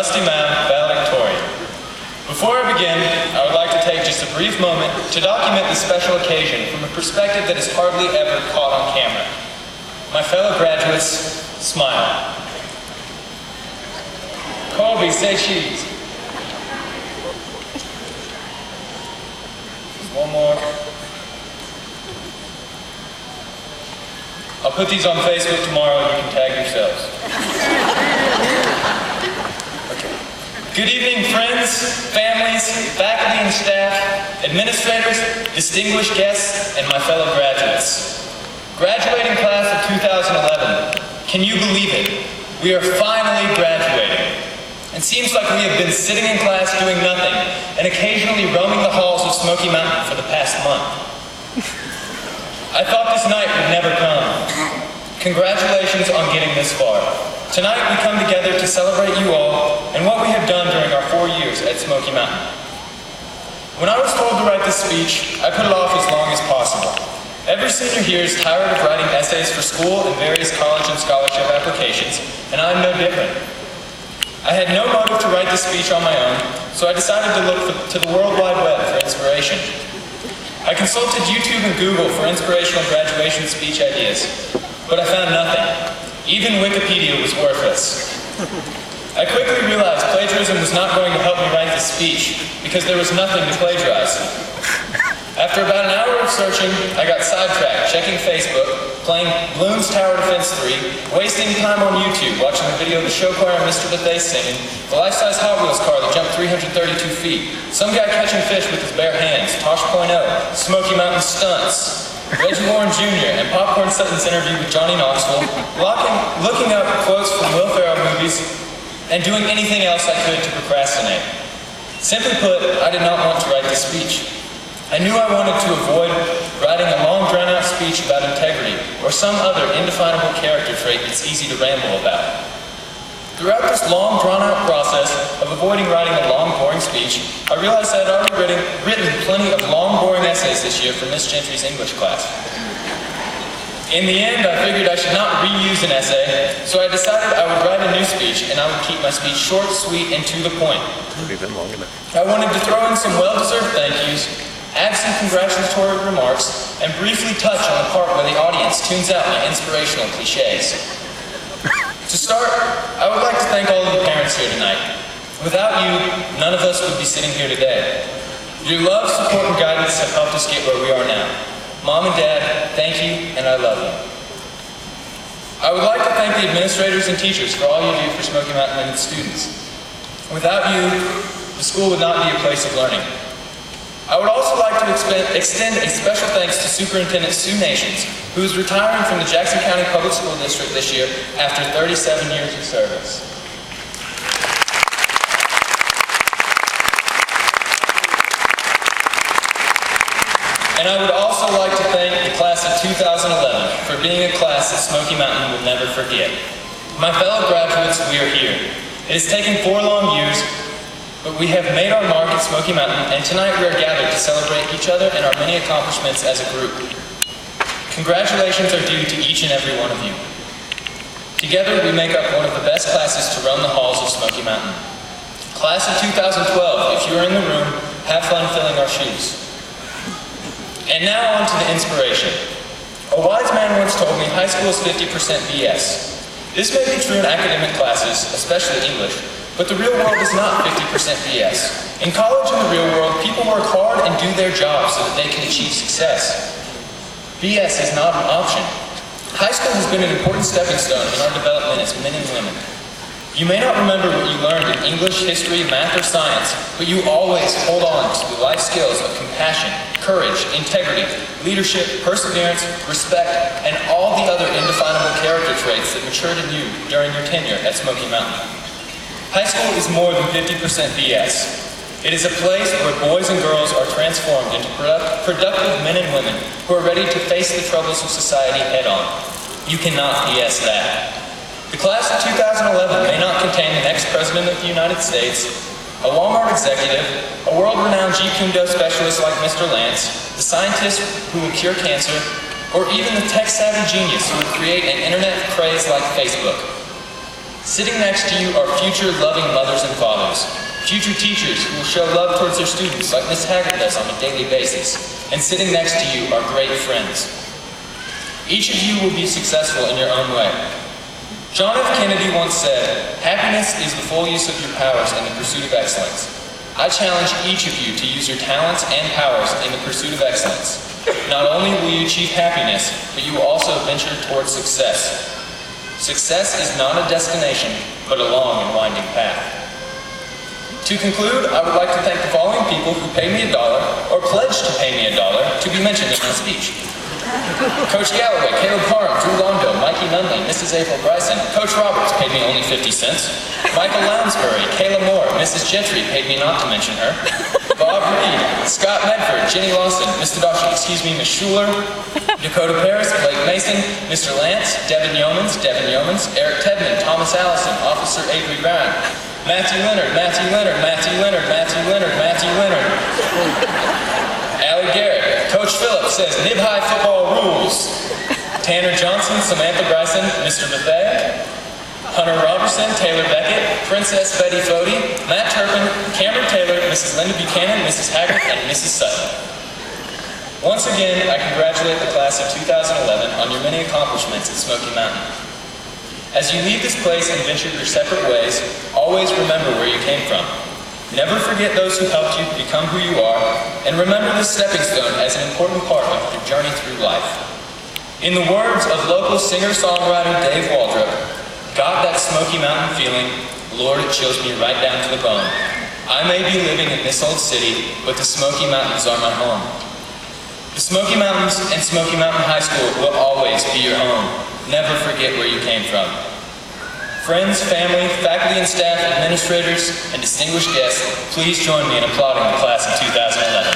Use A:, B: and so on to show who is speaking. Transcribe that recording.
A: Rusty Mound valedictorian. Before I begin, I would like to take just a brief moment to document this special occasion from a perspective that is hardly ever caught on camera. My fellow graduates, smile. Colby, say cheese. Just one more. I'll put these on Facebook tomorrow and you can tag yourselves. Okay. Good evening, friends, families, faculty and staff, administrators, distinguished guests, and my fellow graduates. Graduating class of 2011. Can you believe it? We are finally graduating. It seems like we have been sitting in class doing nothing and occasionally roaming the halls of Smoky Mountain for the past month. I thought this night would never come. Congratulations on getting this far. Tonight we come together to celebrate you all and what we have done during our 4 years at Smoky Mountain. When I was told to write this speech, I put it off as long as possible. Every senior here is tired of writing essays for school and various college and scholarship applications, and I'm no different. I had no motive to write this speech on my own, so I decided to look to the World Wide Web for inspiration. I consulted YouTube and Google for inspirational graduation speech ideas, but I found nothing. Even Wikipedia was worthless. I quickly realized plagiarism was not going to help me write this speech because there was nothing to plagiarize. After about an hour of searching, I got sidetracked checking Facebook, playing Bloons Tower Defense 3, wasting time on YouTube watching the video of the show choir and Mr. Bethea singing, the life-size Hot Wheels car that jumped 332 feet, some guy catching fish with his bare hands, Tosh.0, Smoky Mountain stunts, Reggie Warren Jr., and Popcorn Sutton's interview with Johnny Knoxville, looking up quotes from Will Ferrell movies, and doing anything else I could to procrastinate. Simply put, I did not want to write this speech. I knew I wanted to avoid writing a long, drawn-out speech about integrity or some other indefinable character trait that's easy to ramble about. Throughout this long, drawn-out process of avoiding writing a long, boring speech, I realized I had already written plenty of long, boring essays this year for Miss Gentry's English class. In the end, I figured I should not reuse an essay, so I decided I would write a new speech and I would keep my speech short, sweet, and to the point.
B: We've been long enough.
A: I wanted to throw in some well-deserved thank yous, add some congratulatory remarks, and briefly touch on the part where the audience tunes out my inspirational cliches. To start, I would like to thank all of the parents here tonight. Without you, none of us would be sitting here today. Your love, support, and guidance have helped us get where we are now. Mom and Dad, thank you, and I love you. I would like to thank the administrators and teachers for all you do for Smoky Mountain and its students. Without you, the school would not be a place of learning. I would also like to extend a special thanks to Superintendent Sue Nations, who is retiring from the Jackson County Public School District this year after 37 years of service. And I would also like to thank the class of 2011 for being a class that Smoky Mountain will never forget. My fellow graduates, we are here. It has taken 4 long years, but we have made our mark at Smoky Mountain, and tonight we are gathered to celebrate each other and our many accomplishments as a group. Congratulations are due to each and every one of you. Together, we make up one of the best classes to roam the halls of Smoky Mountain. Class of 2012, if you are in the room, have fun filling our shoes. And now on to the inspiration. A wise man once told me high school is 50% BS. This may be true in academic classes, especially English, but the real world is not 50% BS. In college and the real world, people work hard and do their jobs so that they can achieve success. BS is not an option. High school has been an important stepping stone in our development as men and women. You may not remember what you learned in English, history, math, or science, but you always hold on to the life skills of compassion, courage, integrity, leadership, perseverance, respect, and all the other indefinable character traits that matured in you during your tenure at Smoky Mountain. High school is more than 50% BS. It is a place where boys and girls are transformed into productive men and women who are ready to face the troubles of society head-on. You cannot BS that. The class of 2011 may not contain the next President of the United States, a Walmart executive, a world-renowned Jeet Kune Do specialist like Mr. Lance, the scientist who will cure cancer, or even the tech-savvy genius who would create an internet craze like Facebook. Sitting next to you are future loving mothers and fathers, future teachers who will show love towards their students like Miss Haggard does on a daily basis. And sitting next to you are great friends. Each of you will be successful in your own way. John F. Kennedy once said, "Happiness is the full use of your powers in the pursuit of excellence." I challenge each of you to use your talents and powers in the pursuit of excellence. Not only will you achieve happiness, but you will also venture towards success. Success is not a destination, but a long and winding path. To conclude, I would like to thank the following people who paid me $1 or pledged to pay me $1 to be mentioned in my speech. Coach Galloway, Caleb Parham, Drew Londo, Mikey Nunley, Mrs. April Bryson. Coach Roberts paid me only 50 cents. Michael Lounsbury, Kayla Moore, Mrs. Gentry paid me not to mention her. Bob Reed, Scott Medford, Jenny Lawson, Mr. Dawson, Miss Schuler, Dakota Paris, Blake Mason, Mr. Lance, Devin Yeomans, Eric Tedman, Thomas Allison, Officer Avery Brown, Matthew Leonard, Allie Garrett, Coach Phillips says Nib High football rules. Tanner Johnson, Samantha Bryson, Mr. Bethea, Hunter Robertson, Taylor Beckett, Princess Betty Fody, Matt Turpin, Cameron Taylor, Mrs. Linda Buchanan, Mrs. Haggard, and Mrs. Sutton. Once again, I congratulate the class of 2011 on your many accomplishments at Smoky Mountain. As you leave this place and venture your separate ways, always remember where you came from. Never forget those who helped you become who you are, and remember this stepping stone as an important part of your journey through life. In the words of local singer-songwriter Dave Waldrop, "Got that Smoky Mountain feeling, Lord, it chills me right down to the bone. I may be living in this old city, but the Smoky Mountains are my home." The Smoky Mountains and Smoky Mountain High School will always be your home. Never forget where you came from. Friends, family, faculty and staff, administrators, and distinguished guests, please join me in applauding the class of 2011.